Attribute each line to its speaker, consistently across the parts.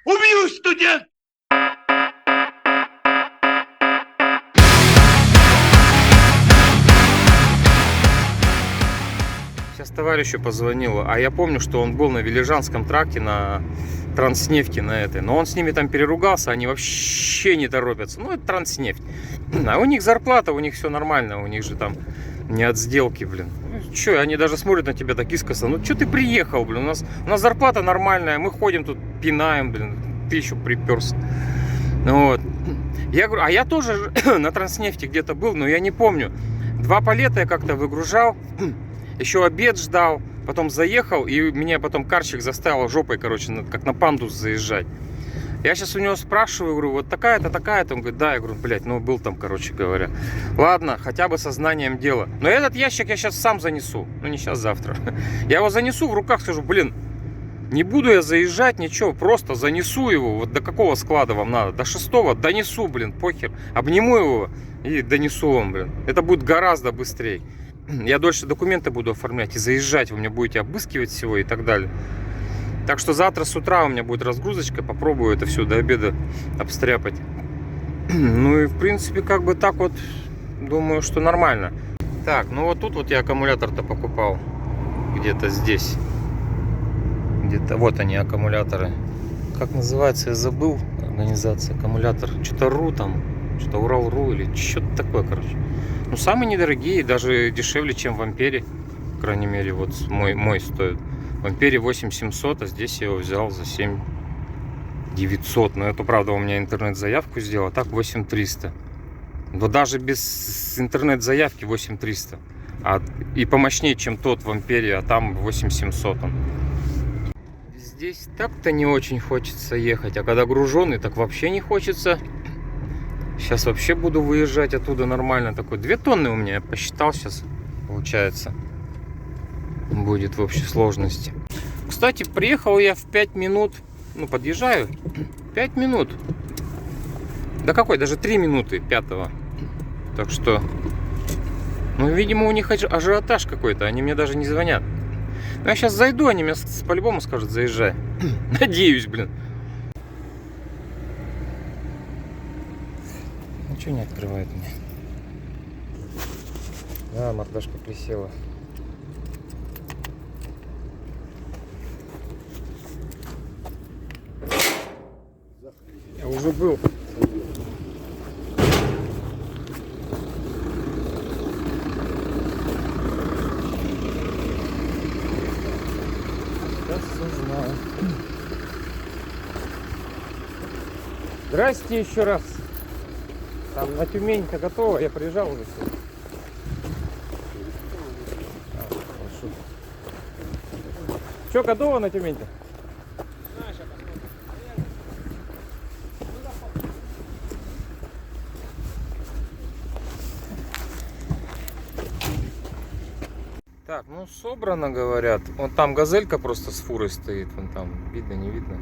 Speaker 1: Убью, студент!
Speaker 2: Сейчас товарищу позвонил, а я помню, что он был на Велижанском тракте, на Транснефти, на этой. Но он с ними там переругался, они вообще не торопятся. Ну, это Транснефть. А у них зарплата, у них все нормально, у них же там не от сделки, блин. Ну, че, они даже смотрят на тебя так искоса. Ну, че ты приехал, блин? У нас зарплата нормальная, мы ходим тут, пинаем, блин. Ты еще приперся. Вот. Я говорю, а я тоже на Транснефти где-то был, но я не помню. 2 палета я как-то выгружал. Еще обед ждал, потом заехал, и меня потом карщик заставил жопой, короче, как на пандус заезжать. Я сейчас у него спрашиваю, говорю, вот такая-то, такая-то. Он говорит, да, я говорю, блядь, ну был там, короче говоря. Ладно, хотя бы сознанием дела. Но этот ящик я сейчас сам занесу. Ну не сейчас, завтра. Я его занесу в руках, скажу, блин, не буду я заезжать, ничего, просто занесу его. Вот до какого склада вам надо? До 6-го донесу, блин, похер. Обниму его и донесу вам, блин. Это будет гораздо быстрее. Я дольше документы буду оформлять и заезжать. Вы меня будете обыскивать всего и так далее. Так что завтра с утра у меня будет разгрузочка. Попробую это все до обеда обстряпать. Ну и в принципе как бы так вот. Думаю, что нормально. Так, ну вот тут вот я аккумулятор-то покупал. Где-то здесь. Где-то вот они, аккумуляторы. Как называется, я забыл. Организация, аккумулятор. Что-то РУ там. Что-то Урал.ру или что-то такое, короче. Ну, самые недорогие, даже дешевле, чем в Ампере. По крайней мере, вот мой стоит. В Ампере 8700, а здесь я его взял за 7900. Но это, правда, у меня интернет-заявку сделал, а так 8300. Но даже без интернет-заявки 8300. И помощнее, чем тот в Ампере, а там 8700 он. Здесь так-то не очень хочется ехать, а когда груженый, так вообще не хочется. Сейчас вообще буду выезжать оттуда нормально. Такой 2 тонны у меня, я посчитал сейчас, получается. Будет в общей сложности. Кстати, приехал я в 5 минут. Ну, подъезжаю. 5 минут. Да какой? Даже 3 минуты 5-го. Так что, ну, видимо, у них ажиотаж какой-то. Они мне даже не звонят. Но я сейчас зайду, они мне по-любому скажут, заезжай. Надеюсь, блин. Ничего не открывает мне. Да, мордашка присела. Я уже был. Сейчас все знаю. Здрасте еще раз. Там на Тюмень-то готово, я приезжал уже сюда. Что, готово на Тюмень-то? Так, ну собрано, говорят. Вон там газелька просто с фурой стоит. Вон там, видно, не видно.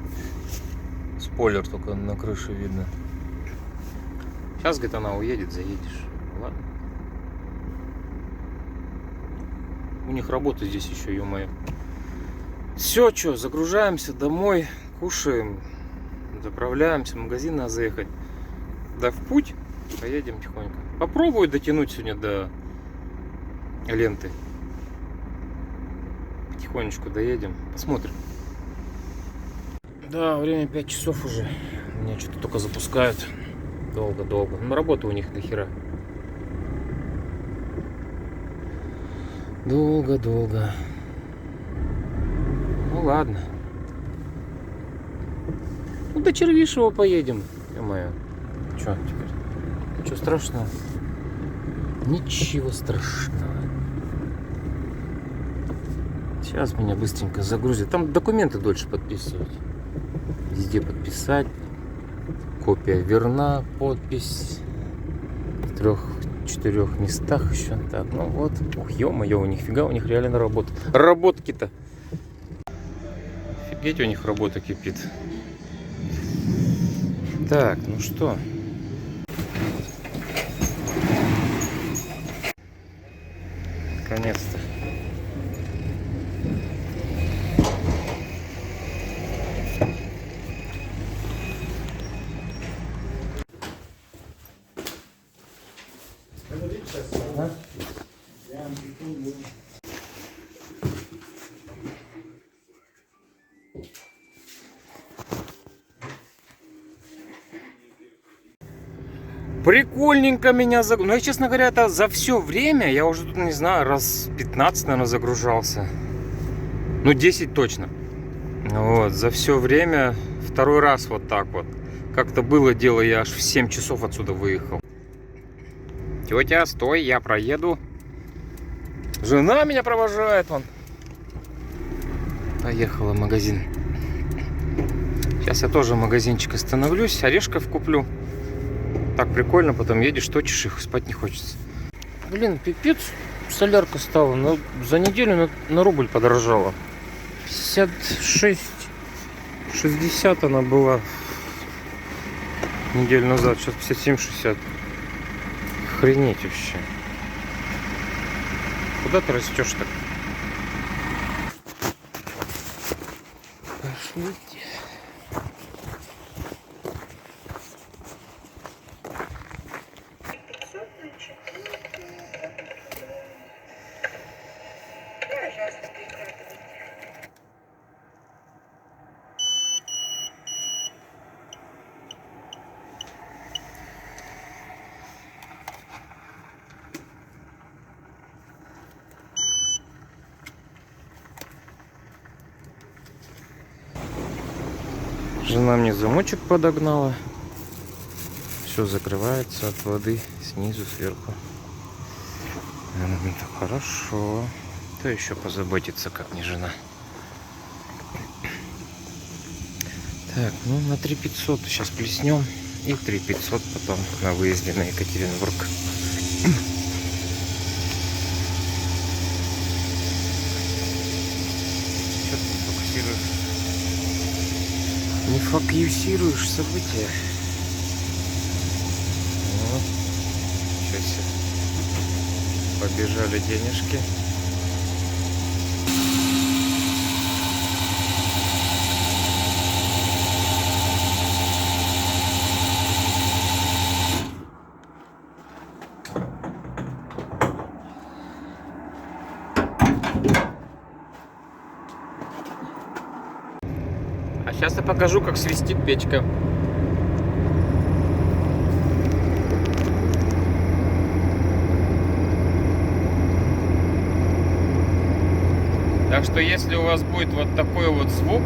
Speaker 2: Спойлер только на крыше видно. Сейчас, говорит, она уедет, заедешь. Ладно. У них работа здесь еще, ё-моё. Все, что, загружаемся домой, кушаем, заправляемся, в магазин надо заехать. Да в путь, поедем тихонько. Попробую дотянуть сегодня до ленты. Потихонечку доедем, посмотрим. Да, время 5 часов уже. Меня что-то только запускают. Долго-долго. Но работа у них до хера. Долго-долго. Ну ладно. Ну до Червишева поедем. Ё-моё. Чё теперь? Ничего страшного. Ничего страшного. Сейчас меня быстренько загрузят. Там документы дольше подписывать. Везде подписать. Копия верна, подпись в 3-4 местах еще. Так, ну вот. Ух, ё-моё, у них фига, у них реально работа. Работки-то. Офигеть, у них работа кипит. Так, ну что? Наконец-то. Прикольненько меня загрузил. Ну, я, честно говоря, это за все время, я уже тут, не знаю, раз 15, наверное, загружался. Ну, 10 точно. Вот, за все время второй раз вот так вот. Как-то было дело, я аж в 7 часов отсюда выехал. Тетя, стой, я проеду. Жена меня провожает, вон. Поехала в магазин. Сейчас я тоже в магазинчик остановлюсь, орешков куплю. Так прикольно, потом едешь, точишь их, спать не хочется. Блин, пипец, солярка стала. Но за неделю на рубль подорожала. 56,60 она была неделю назад, сейчас 57,60. Охренеть вообще. Куда ты растешь так? Пошлите. Жена мне замочек подогнала. Все закрывается от воды снизу, сверху. Это хорошо. Кто еще позаботится, как не жена? Так, ну на 3500 сейчас плеснем. И 3500 потом на выезде на Екатеринбург. Что ты не фокусируешь? Не фокусируешь события. Вот. Сейчас побежали денежки. А сейчас я покажу, как свистит печка. Так что если у вас будет вот такой вот звук,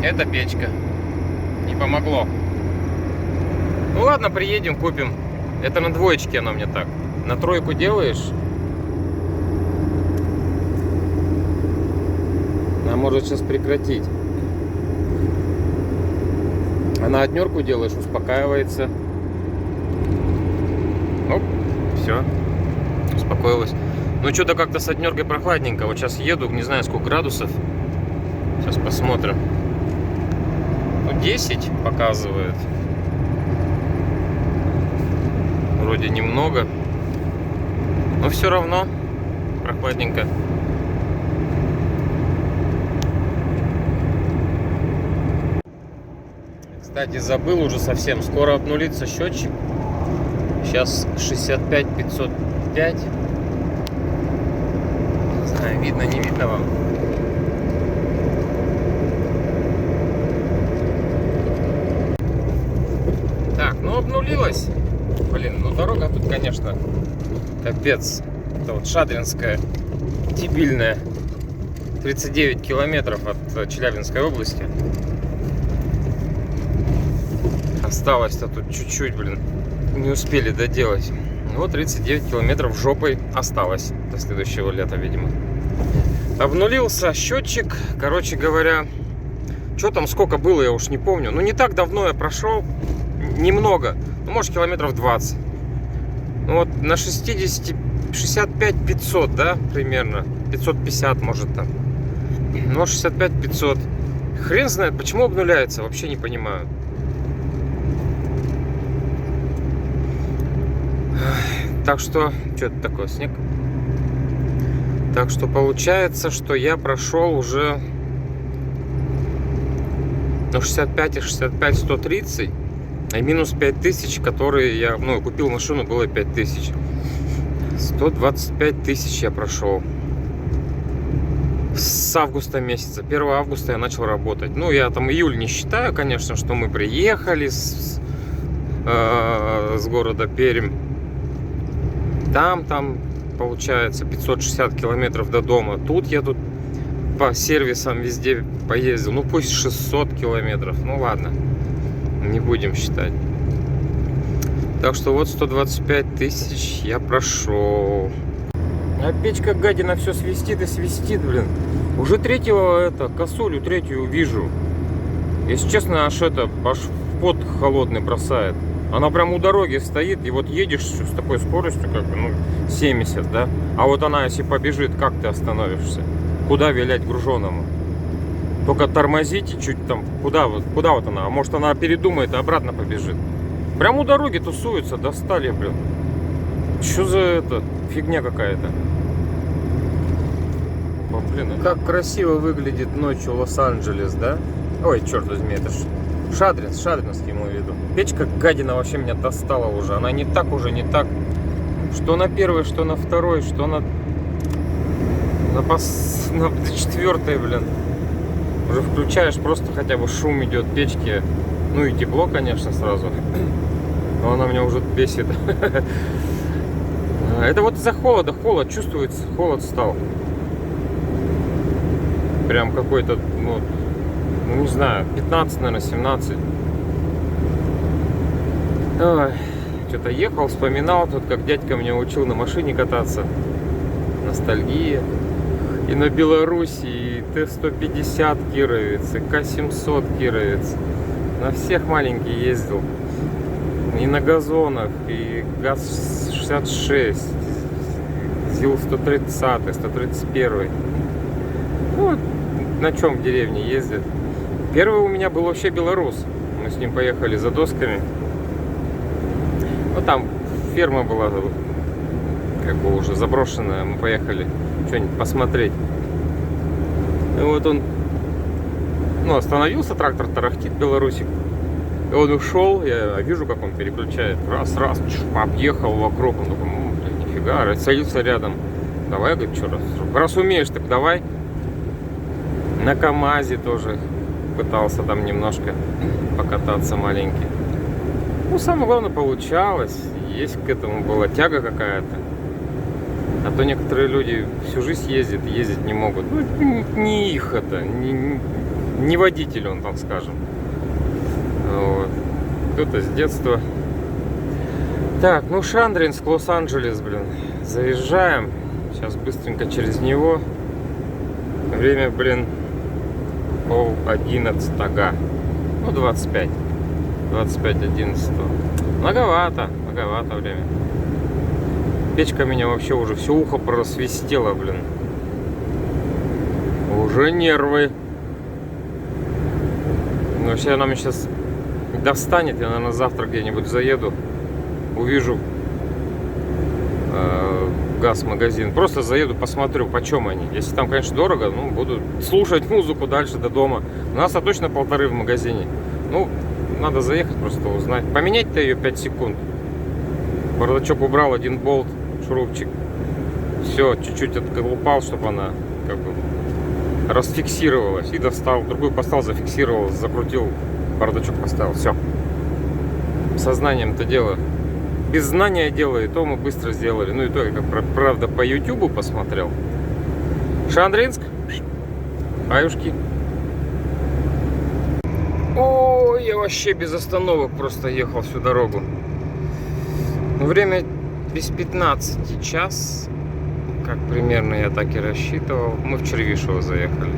Speaker 2: это печка. Не помогло. Ну ладно, приедем, купим. Это на двоечке оно мне так. На тройку делаешь. А может сейчас прекратить. А на однерку делаешь, успокаивается. Оп, все. Успокоилась. Ну что-то как-то с однеркой прохладненько. Вот сейчас еду, не знаю сколько градусов. Сейчас посмотрим. Ну 10 показывает. Вроде немного. Но все равно прохладненько. Кстати, забыл уже совсем. Скоро обнулится счетчик. Сейчас 65,505. Не знаю, видно, не видно вам. Так, ну обнулилась. Блин, ну дорога тут, конечно, капец. Это вот Шадринская, дебильная. 39 километров от Челябинской области. Осталось-то тут чуть-чуть, блин. Не успели доделать. Вот 39 километров жопой осталось до следующего лета, видимо. Обнулился счетчик. Короче говоря, что там сколько было, я уж не помню. Ну, не так давно я прошел. Немного. Ну, может, километров 20. Ну, вот на 60, 65-500, да, примерно. 550, может, там. Ну, 65-500. Хрен знает, почему обнуляется, вообще не понимаю. Так что, что это такое, снег? Так что получается, что я прошел уже 65 и 65 130, а минус 5000, которые я, ну, купил машину, было 5000. 125 тысяч я прошел с августа месяца. 1 августа я начал работать. Ну, я там июль не считаю, конечно, что мы приехали, с города Пермь. Там получается 560 километров до дома. Тут я по сервисам везде поездил. Ну пусть 600 километров. Ну ладно, не будем считать. Так что вот 125 тысяч я прошел. А печка гадина все свистит и свистит, блин. Уже третьего косулю третью вижу. Если честно, аж в пот холодный бросает. Она прям у дороги стоит, и вот едешь с такой скоростью, как бы, 70, да? А вот она, если побежит, как ты остановишься? Куда вилять груженому? Только тормозите чуть там, куда вот она? А может она передумает и обратно побежит? Прям у дороги тусуются, достали, блин. Что за фигня какая-то? Блин, как красиво выглядит ночью Лос-Анджелес, да? Ой, черт возьми, это ж Шадринский, имел в виду. Печка гадина вообще меня достала уже. Она не так. Что на первой, что на второй, что на четвертой, блин. Уже включаешь, просто хотя бы шум идет печки. Ну и тепло, конечно, сразу. Но она меня уже бесит. Это вот из-за холод чувствуется, холод стал. Прям какой-то, ну не знаю, 15, наверное, 17. Ой, что-то ехал, вспоминал тут, как дядька меня учил на машине кататься. Ностальгия. И на Беларуси, и Т-150 кировец, и К-700 кировец. На всех маленький ездил. И на газонах, и ГАЗ-66, ЗИЛ-130, 131. Ну, на чем в деревне ездит. Первый у меня был вообще белорус. Мы с ним поехали за досками. Ну, там ферма была, как бы уже заброшенная. Мы поехали что-нибудь посмотреть. И вот он, остановился, трактор тарахтит, белорусик. И он ушел, я вижу, как он переключает. Раз, объехал вокруг. Он такой, блин, нифига, садится рядом. Давай, говорит, что раз умеешь, так давай. На КамАЗе тоже пытался там немножко покататься маленький. Ну, самое главное, получалось. Есть к этому была тяга какая-то. А то некоторые люди всю жизнь ездить не могут. Ну, не их это, не водитель он, там скажем. Вот. Кто-то с детства. Так, Шадринск, Лос-Анджелес, блин. Заезжаем. Сейчас быстренько через него. Время, блин, 10:30. 25. 25:11. Многовато время. Печка меня вообще уже все ухо просвистела, блин. Уже нервы. Но если она меня сейчас достанет, я, наверное, завтра где-нибудь заеду, увижу газ-магазин. Просто заеду, посмотрю, почем они. Если там, конечно, дорого, буду слушать музыку дальше до дома. У нас точно 1,5 в магазине. Надо заехать, просто узнать. Поменять-то ее 5 секунд. Бардачок убрал, один болт, шурупчик. Все, чуть-чуть отколупал, чтобы она как бы расфиксировалась. И достал, другую поставил, зафиксировал, закрутил, бардачок поставил. Все. Сознанием-то дело. Без знания дела, и то мы быстро сделали. Ну и то, я как правда по ютубу посмотрел. Шадринск. Аюшки. О, я вообще без остановок просто ехал всю дорогу. Время без 15 час. Как примерно я так и рассчитывал. Мы в Червишево заехали.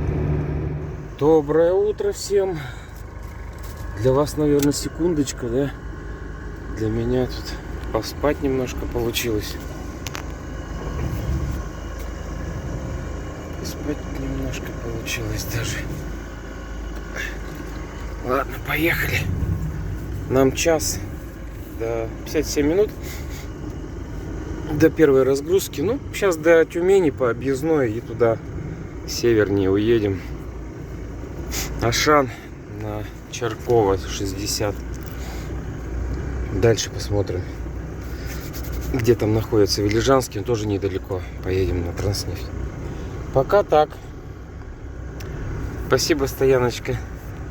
Speaker 2: Доброе утро всем. Для вас, наверное, секундочка, да? Для меня тут поспать немножко получилось. Поспать немножко получилось даже. Ладно, поехали. Нам час до 57 минут до первой разгрузки. Сейчас до Тюмени по объездной и туда севернее уедем. Ашан на Чаркова 60. Дальше посмотрим, где там находится Велижанский. Он тоже недалеко. Поедем на Транснефть. Пока так. Спасибо, стояночка.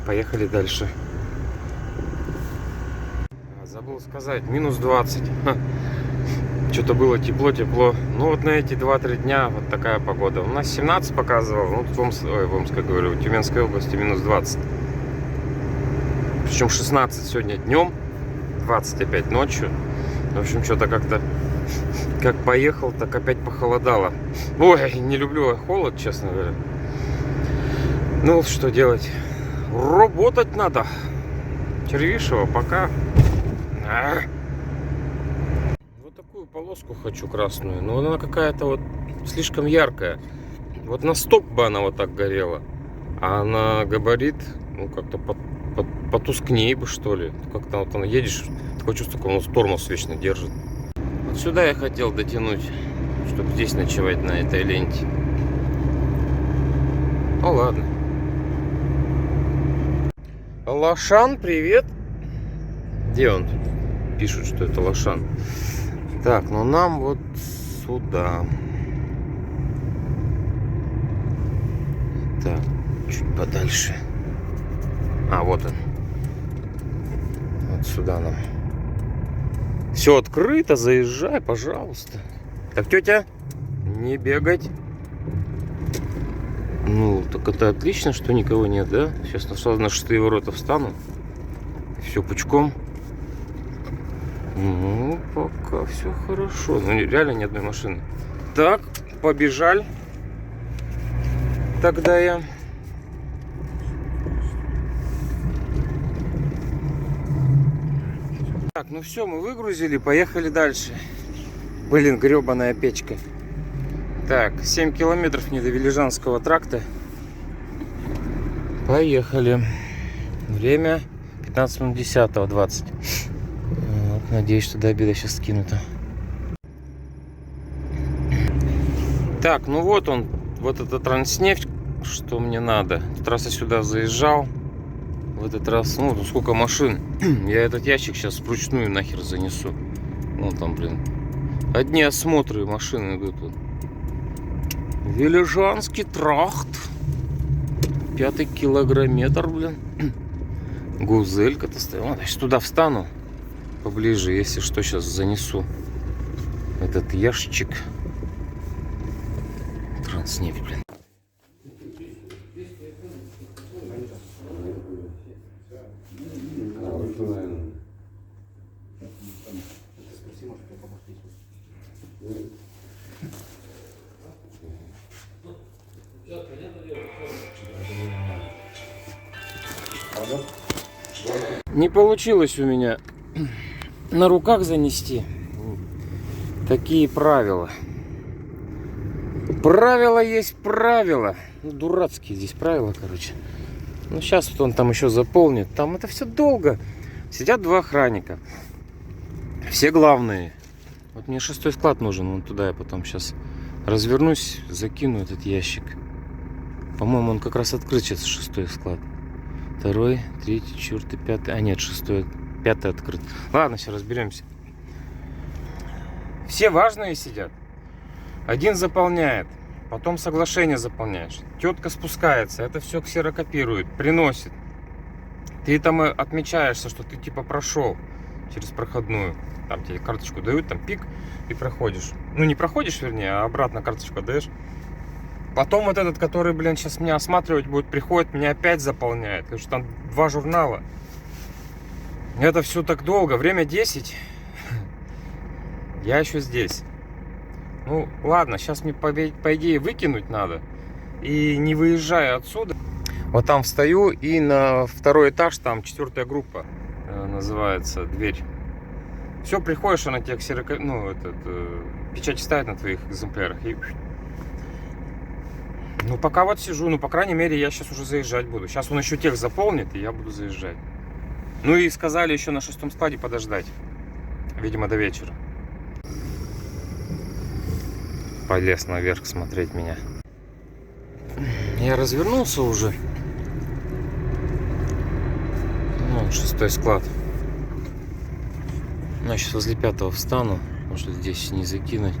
Speaker 2: Поехали дальше. Забыл Забыл сказать, минус 20. Что-то было тепло. Ну вот на эти 2-3 дня вот такая погода. У нас 17 показывал, ну тут в Омской, говорю, в Тюменской области минус 20. Причем 16 сегодня днем, 20 опять ночью. В общем, что-то как-то, как поехал, так опять похолодало. Ой, не люблю холод, честно говоря. Ну, что делать? Работать надо. Червишева, пока. Вот такую полоску хочу красную, но она какая-то вот слишком яркая. Вот на стоп бы она вот так горела, а на габарит, ну, как-то потускнее бы, что ли. Как-то вот она едешь, такое чувство, как он тормоз вечно держит. Вот сюда я хотел дотянуть, чтобы здесь ночевать на этой ленте. Ну ладно. Лошан, привет. Где он? Пишут, что это Лошан. Так, ну нам вот сюда. Так, чуть подальше. А, вот он. Вот сюда нам. Все открыто, заезжай, пожалуйста. Так, тетя, не бегать. Ну, так это отлично, что никого нет, да? Сейчас на 6-е ворота встану. Все пучком. Ну, пока все хорошо. Ну, реально ни одной машины. Так, побежали. Тогда я... Так, ну все, мы выгрузили, поехали дальше. Блин, гребаная печка. Так, 7 километров не до Велижанского тракта. Поехали. Время 15 минут 10-20. Вот, надеюсь, что до обеда сейчас скинуто. Так, ну вот он, вот это Транснефть, что мне надо. В этот раз я сюда заезжал. В этот раз, ну, сколько машин. Я этот ящик сейчас вручную нахер занесу. Вон там, блин. Одни осмотры машины идут. Вот. Велижанский тракт. 5-й килограмметр, блин. Гузелька-то стояла. Значит, туда встану поближе, если что, сейчас занесу этот ящик. Транснефть, блин. Не получилось у меня на руках занести. Такие правила. Правила есть правила. Ну, дурацкие здесь правила, короче. Ну, сейчас вот он там еще заполнит. Там это все долго. Сидят 2 охранника. Все главные. Вот мне 6-й склад нужен. Вон туда я потом сейчас развернусь, закину этот ящик. По-моему, он как раз открыт сейчас, 6-й склад. 2-й, 3-й, 4-й, 5-й. А нет, 6-й, 5-й открыт. Ладно, сейчас разберемся. Все важные сидят. Один заполняет. Потом соглашение заполняешь. Тетка спускается. Это все ксерокопирует. Приносит. Ты там отмечаешься, что ты типа прошел через проходную. Там тебе карточку дают, там пик, и проходишь. Ну, не проходишь, вернее, а обратно карточку даешь. Потом вот этот, который, блин, сейчас меня осматривать будет, приходит, меня опять заполняет. Потому что там 2 журнала. Это все так долго. Время 10. Я еще здесь. Ну, ладно, сейчас мне, по идее, выкинуть надо. И не выезжая отсюда. Вот там встаю, и на 2-й этаж, там 4-я группа называется, дверь. Все, приходишь, она тебе печать ставит на твоих экземплярах. И... Ну, пока вот сижу, ну, по крайней мере, я сейчас уже заезжать буду. Сейчас он еще тех заполнит, и я буду заезжать. Ну, и сказали еще на 6-м складе подождать. Видимо, до вечера. Полез наверх смотреть меня. Я развернулся уже. Вон 6-й склад. Ну, я сейчас возле 5-го встану. Может, здесь не закинуть.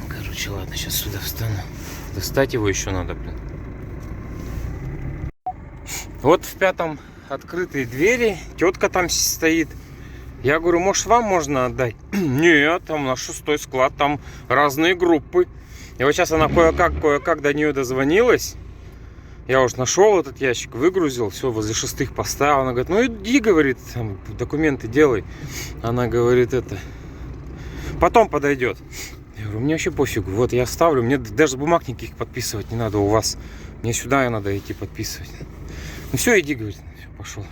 Speaker 2: Короче, ладно, сейчас сюда встану. Достать его еще надо, блин. Вот в 5-м открытые двери, тетка там стоит. Я говорю, может, вам можно отдать? Нет, там у нас 6-й склад, там разные группы. И вот сейчас она кое-как до нее дозвонилась. Я уж нашел этот ящик, выгрузил, все, возле 6-х поставил. Она говорит, ну иди, говорит, там, документы делай. Она говорит, это, потом подойдет. Я говорю, мне вообще пофигу, вот я ставлю, мне даже бумаг никаких подписывать не надо у вас. Мне сюда надо идти подписывать. Ну все, иди, говорит, все, пошел.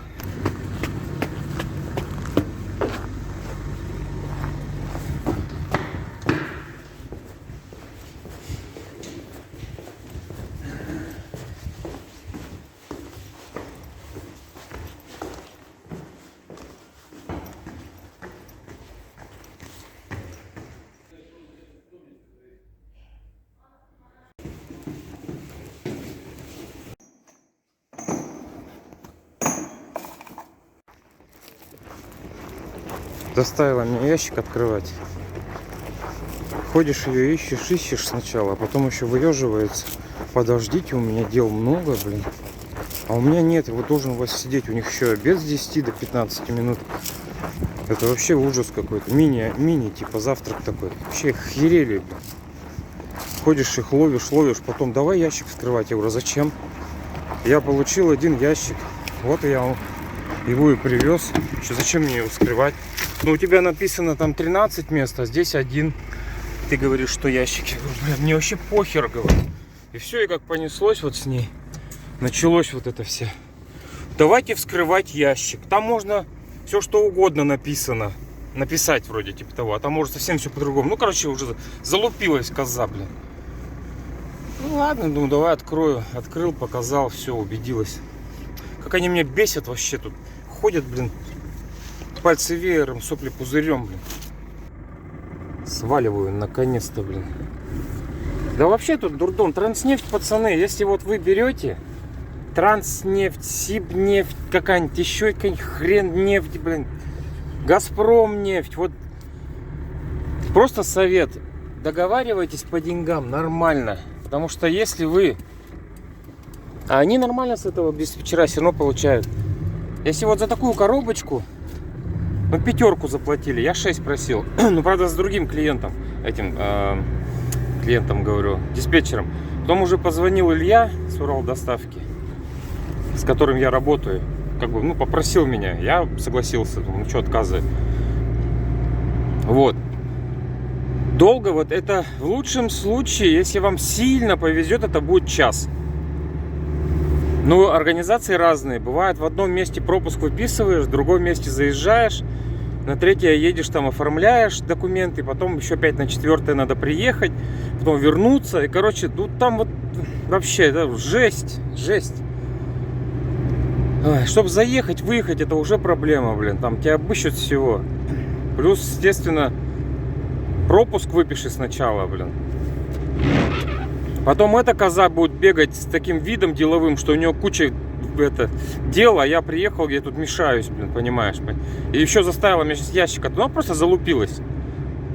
Speaker 2: Заставила меня ящик открывать. Ходишь ее ищешь сначала, а потом еще выеживается. Подождите, у меня дел много, блин. А у меня нет, вот должен у вас сидеть. У них еще обед с 10 до 15 минут. Это вообще ужас какой-то. Мини, типа завтрак такой. Вообще охерели, блин. Ходишь их ловишь, потом давай ящик вскрывать. Я говорю, зачем? Я получил один ящик. Вот я его и привез. Что, зачем мне его вскрывать? Ну, у тебя написано там 13 мест, а здесь один. Ты говоришь, что ящики. Я говорю, блин, мне вообще похер, говорю. И все, и как понеслось вот с ней. Началось вот это все. Давайте вскрывать ящик. Там можно все что угодно написано. Написать вроде типа того. А там может совсем все по-другому. Ну, короче, уже залупилась коза, блин. Ну ладно, думаю, давай открою. Открыл, показал, все, убедилась. Как они меня бесят вообще тут. Ходят, блин. Пальцы веером, сопли пузырем, блин. Сваливаю наконец-то, блин. Да вообще тут дурдом. Транснефть, пацаны, если вот вы берете Транснефть, Сибнефть, какая-нибудь еще какая-нибудь хрен нефть, блин, Газпром нефть, вот просто совет, договаривайтесь по деньгам нормально, потому что если вы, а они нормально с этого диспетчера все равно получают, если вот за такую коробочку, ну 5 заплатили, я 6 просил, ну правда с другим клиентом, этим клиентом говорю, диспетчером, потом уже позвонил Илья с Уралдоставки, с которым я работаю, как бы, ну, попросил меня, я согласился, думаю, ну, что отказывать. Вот. Долго вот это, в лучшем случае, если вам сильно повезет, это будет час. Ну, организации разные, бывает в одном месте пропуск выписываешь, в другом месте заезжаешь, на 3-е едешь, там оформляешь документы, потом еще опять на 4-е надо приехать, потом вернуться, и, короче, ну, там вот вообще, это жесть. Чтобы заехать, выехать, это уже проблема, блин. Там тебя обыщут всего. Плюс, естественно, пропуск выпиши сначала, блин. Потом эта коза будет бегать с таким видом деловым, что у нее куча дела, а я приехал, я тут мешаюсь, блин, понимаешь? И еще заставила меня сейчас ящика. Она просто залупилась.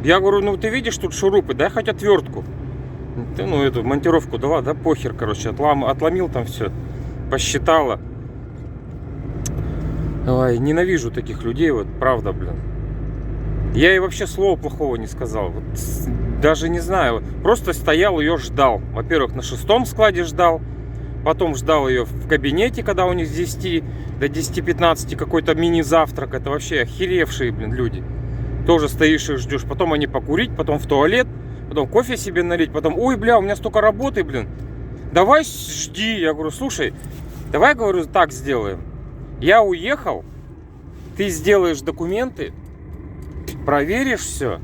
Speaker 2: Я говорю, ну ты видишь тут шурупы, дай хоть отвертку. Ты, ну, эту монтировку дала, да похер, короче, отломил там все. Посчитала. Ой, ненавижу таких людей, вот, правда, блин. Я ей вообще слова плохого не сказал. Вот, даже не знаю, просто стоял, ее ждал. Во-первых, на 6-м складе ждал. Потом ждал ее в кабинете, когда у них с 10 до 10-15 какой-то мини-завтрак. Это вообще охеревшие, блин, люди. Тоже стоишь и ждешь. Потом они покурить, потом в туалет, потом кофе себе налить, потом, ой, бля, у меня столько работы, блин. Давай жди. Я говорю, слушай, давай, говорю, так сделаем. Я уехал, ты сделаешь документы, проверишь все,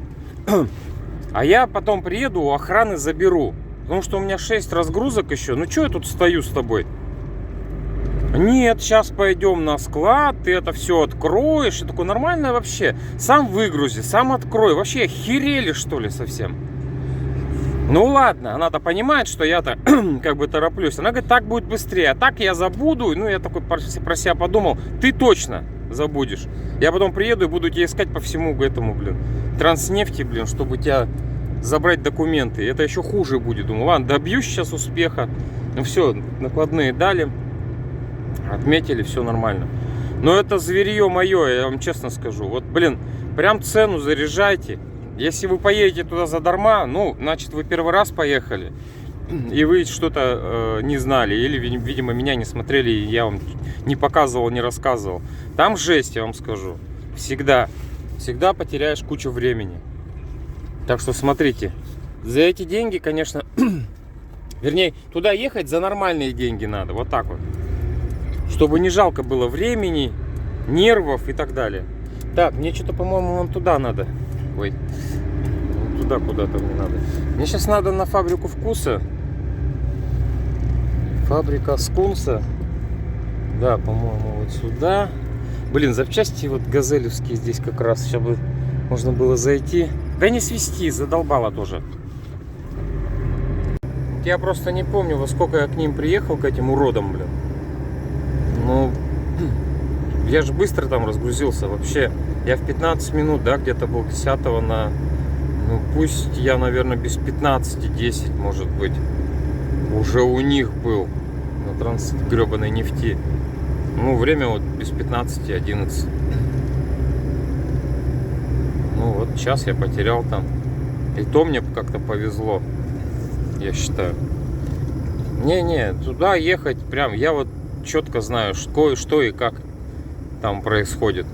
Speaker 2: а я потом приеду, у охраны заберу. Потому что у меня 6 разгрузок еще. Ну что я тут стою с тобой? Нет, сейчас пойдем на склад, ты это все откроешь. Я такой, нормально вообще. Сам выгрузи, сам открой. Вообще охерели, что ли, совсем? Ну ладно, она-то понимает, что я-то как бы тороплюсь. Она говорит, так будет быстрее. А так я забуду. Ну, я такой про себя подумал, ты точно забудешь. Я потом приеду и буду тебя искать по всему этому, блин, Транснефти, блин, чтобы тебя забрать документы. Это еще хуже будет. Думаю, ладно, добьюсь сейчас успеха. Ну все, накладные дали. Отметили, все нормально. Но это зверье мое, я вам честно скажу. Вот, блин, прям цену заряжайте. Если вы поедете туда задарма, ну, значит, вы первый раз поехали, и вы что-то не знали, или, видимо, меня не смотрели, и я вам не показывал, не рассказывал. Там жесть, я вам скажу. Всегда потеряешь кучу времени. Так что смотрите, за эти деньги, конечно, вернее, туда ехать за нормальные деньги надо, вот так вот. Чтобы не жалко было времени, нервов и так далее. Так, мне что-то, по-моему, вон туда надо. Ой, туда куда-то мне надо. Мне сейчас надо на фабрику вкуса. Фабрика скунса. Да, по-моему, вот сюда. Блин, запчасти вот газелевские здесь как раз. Сейчас бы можно было зайти. Да не свести, задолбало тоже. Я просто не помню, во сколько я к ним приехал, к этим уродам, блин. Ну, я же быстро там разгрузился. Вообще, я в 15 минут, да, где-то был 10-го на... Ну, пусть я, наверное, без 15-10, может быть, уже у них был на гребаной нефти. Ну, время вот без 15-11. Ну, вот час я потерял там. И то мне как-то повезло, я считаю. Не, туда ехать прям, я вот четко знаю, что и как там происходит.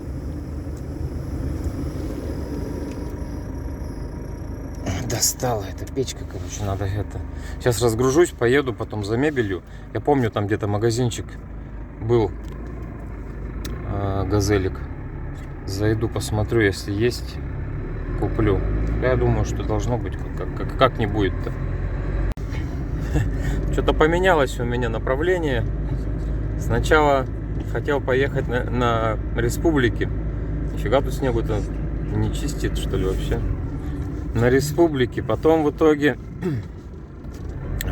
Speaker 2: Достала эта печка, короче, надо это. Сейчас разгружусь, поеду потом за мебелью. Я помню, там где-то магазинчик был, газелик. Зайду, посмотрю, если есть, куплю. Я думаю, что должно быть, как не будет-то. Что-то поменялось у меня направление. Сначала хотел поехать на республике. Нифига тут снегу-то не чистит, что ли, вообще. На республике. Потом в итоге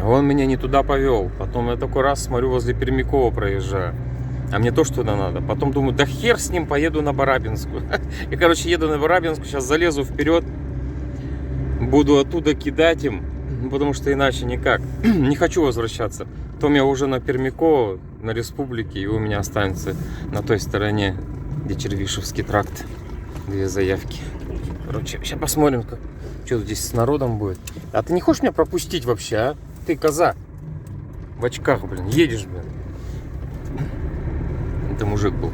Speaker 2: он меня не туда повел. Потом я такой раз смотрю, возле Пермякова проезжаю. А мне то, что туда надо. Потом думаю, да хер с ним, поеду на Барабинскую. И, короче, еду на Барабинскую. Сейчас залезу вперед. Буду оттуда кидать им. Потому что иначе никак. Не хочу возвращаться. Потом я уже на Пермякова, на республике. И у меня останется на той стороне, где Червишевский тракт. 2 заявки. Короче, сейчас посмотрим, что здесь с народом будет. А ты не хочешь меня пропустить вообще, а? Ты коза. В очках, блин. Едешь, блин. Это мужик был.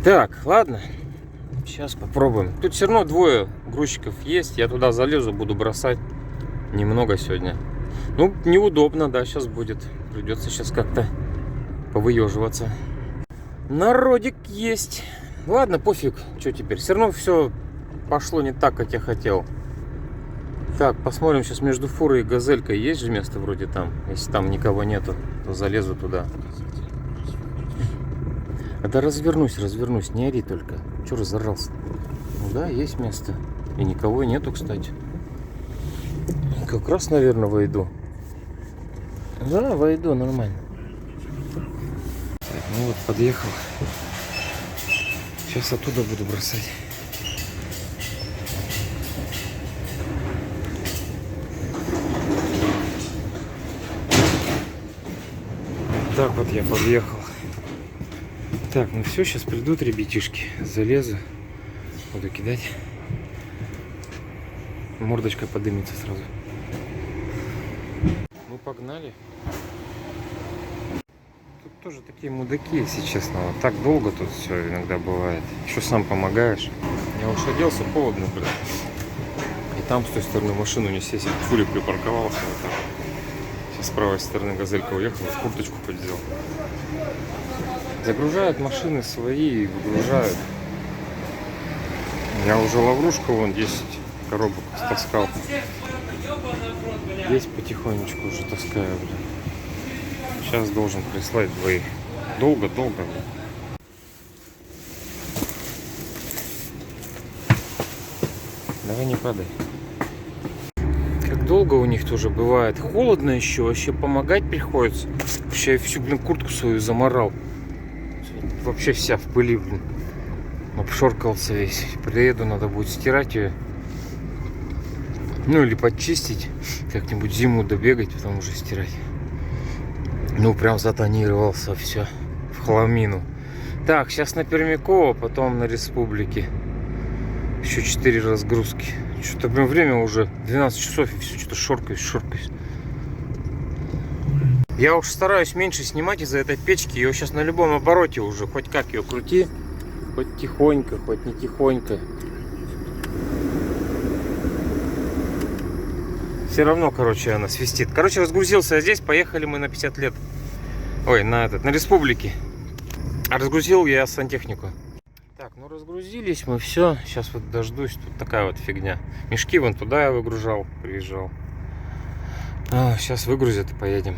Speaker 2: Так, ладно. Сейчас попробуем. Тут все равно 2 грузчиков есть. Я туда залезу, буду бросать. Немного сегодня. Ну, неудобно, да, сейчас будет. Придется сейчас как-то повыеживаться. Народик есть. Ладно, пофиг, что теперь. Все равно все пошло не так, как я хотел. Так, посмотрим сейчас между фурой и газелькой. Есть же место вроде там. Если там никого нету, то залезу туда. Да развернусь, не ори только. Че разорался? Ну да, есть место. И никого нету, кстати. Как раз, наверное, войду. Да, войду, нормально. Так, ну вот, подъехал. Сейчас оттуда буду бросать. Так вот я подъехал. Так, ну все, сейчас придут ребятишки. Залезу. Буду кидать. Мордочка подымется сразу. Ну погнали. Тут тоже такие мудаки, если честно. Вот так долго тут все иногда бывает. Еще сам помогаешь. Я уж оделся, холодно, блин. И там с той стороны машину не сесть. В фуре припарковался вот так. Сейчас с правой стороны газелька уехала, курточку поддел. Загружают машины свои и выгружают. Я уже лаврушку вон 10 коробок таскал. Здесь потихонечку уже таскаю, блин. Сейчас должен прислать 2. Долго. Давай не падай. Как долго у них тоже бывает. Холодно еще, вообще помогать приходится. Вообще я всю, блин, куртку свою заморал. Вообще вся в пыли, блин. Обшоркался весь. Приеду, надо будет стирать ее. Ну или подчистить. Как-нибудь зиму добегать, потом уже стирать. Ну прям затонировался все. В хламину. Так, сейчас на Пермякова, потом на Республике. Еще 4 разгрузки. Что-то, блин, время уже 12 часов, и все что-то шоркаюсь. Я уж стараюсь меньше снимать из-за этой печки. Ее сейчас на любом обороте уже, хоть как ее крути. Хоть тихонько, хоть не тихонько. Все равно, короче, она свистит. Короче, разгрузился я здесь, поехали мы на 50 лет. Ой, на Республике. А разгрузил я сантехнику. Так, ну разгрузились мы, все. Сейчас вот дождусь, тут такая вот фигня. Мешки вон туда я выгружал, приезжал. Сейчас выгрузят и поедем.